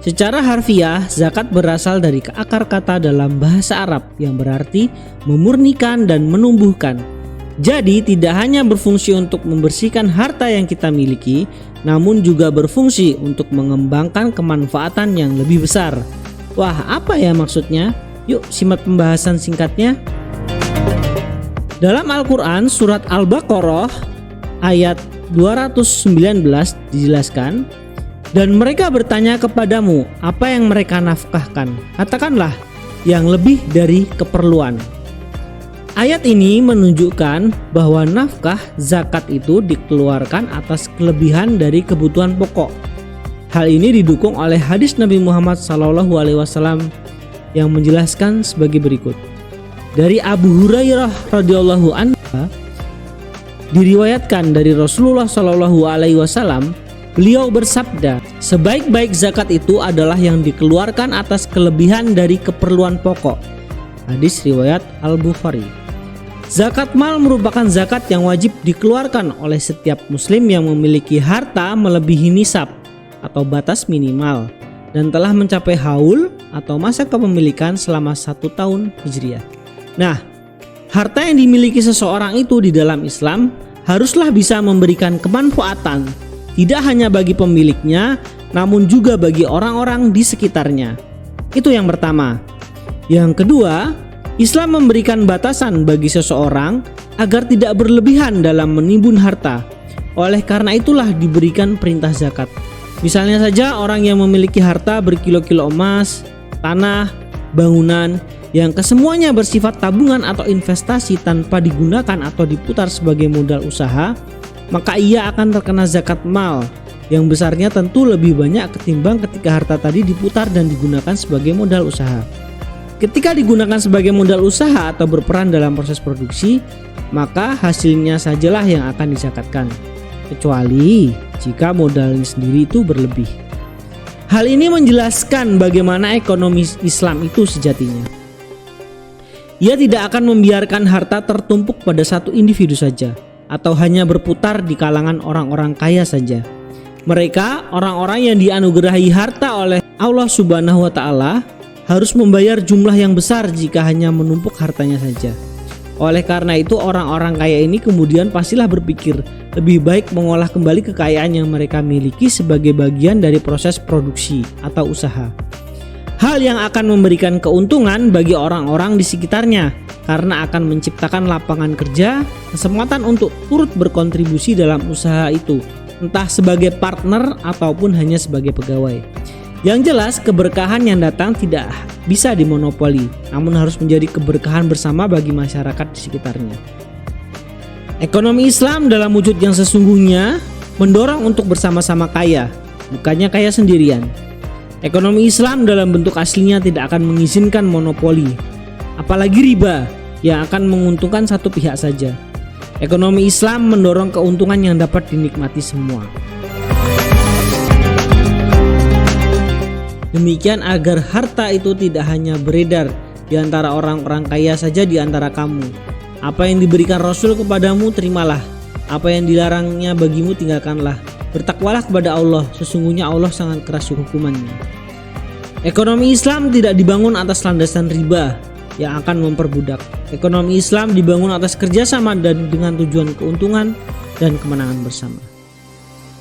Secara harfiah, zakat berasal dari akar kata dalam bahasa Arab yang berarti memurnikan dan menumbuhkan. Jadi tidak hanya berfungsi untuk membersihkan harta yang kita miliki, namun juga berfungsi untuk mengembangkan kemanfaatan yang lebih besar. Wah, apa ya maksudnya? Yuk simak pembahasan singkatnya. Dalam Al-Quran surat Al-Baqarah ayat 219 dijelaskan, dan mereka bertanya kepadamu apa yang mereka nafkahkan. Katakanlah yang lebih dari keperluan. Ayat ini menunjukkan bahwa nafkah zakat itu dikeluarkan atas kelebihan dari kebutuhan pokok. Hal ini didukung oleh hadis Nabi Muhammad SAW yang menjelaskan sebagai berikut. Dari Abu Hurairah radhiyallahu anhu diriwayatkan dari Rasulullah SAW, beliau bersabda, sebaik-baik zakat itu adalah yang dikeluarkan atas kelebihan dari keperluan pokok. Hadis riwayat Al-Bukhari. Zakat mal merupakan zakat yang wajib dikeluarkan oleh setiap muslim yang memiliki harta melebihi nisab atau batas minimal dan telah mencapai haul atau masa kepemilikan selama 1 tahun Hijriah. Nah, harta yang dimiliki seseorang itu di dalam Islam haruslah bisa memberikan kemanfaatan tidak hanya bagi pemiliknya, namun juga bagi orang-orang di sekitarnya. Itu yang pertama. Yang kedua, Islam memberikan batasan bagi seseorang agar tidak berlebihan dalam menimbun harta. Oleh karena itulah diberikan perintah zakat. Misalnya saja orang yang memiliki harta berkilo-kilo emas, tanah, bangunan yang kesemuanya bersifat tabungan atau investasi tanpa digunakan atau diputar sebagai modal usaha, maka ia akan terkena zakat mal yang besarnya tentu lebih banyak ketimbang ketika harta tadi diputar dan digunakan sebagai modal usaha. Ketika digunakan sebagai modal usaha atau berperan dalam proses produksi, maka hasilnya sajalah yang akan dizakatkan, kecuali jika modalnya sendiri itu berlebih. Hal ini menjelaskan bagaimana ekonomi Islam itu sejatinya. Ia tidak akan membiarkan harta tertumpuk pada satu individu saja, atau hanya berputar di kalangan orang-orang kaya saja. Mereka, orang-orang yang dianugerahi harta oleh Allah Subhanahu wa Ta'ala, harus membayar jumlah yang besar jika hanya menumpuk hartanya saja. Oleh karena itu, orang-orang kaya ini kemudian pastilah berpikir lebih baik mengolah kembali kekayaan yang mereka miliki sebagai bagian dari proses produksi atau usaha. Hal yang akan memberikan keuntungan bagi orang-orang di sekitarnya karena akan menciptakan lapangan kerja, kesempatan untuk turut berkontribusi dalam usaha itu, entah sebagai partner ataupun hanya sebagai pegawai. Yang jelas, keberkahan yang datang tidak bisa dimonopoli, namun harus menjadi keberkahan bersama bagi masyarakat di sekitarnya. Ekonomi Islam dalam wujud yang sesungguhnya mendorong untuk bersama-sama kaya, bukannya kaya sendirian. Ekonomi Islam dalam bentuk aslinya tidak akan mengizinkan monopoli, apalagi riba yang akan menguntungkan satu pihak saja. Ekonomi Islam mendorong keuntungan yang dapat dinikmati semua. Demikian agar harta itu tidak hanya beredar di antara orang-orang kaya saja di antara kamu. Apa yang diberikan Rasul kepadamu terimalah, apa yang dilarangnya bagimu tinggalkanlah. Bertakwalah kepada Allah, sesungguhnya Allah sangat keras hukumannya. Ekonomi Islam tidak dibangun atas landasan riba yang akan memperbudak. Ekonomi Islam dibangun atas kerjasama dan dengan tujuan keuntungan dan kemenangan bersama.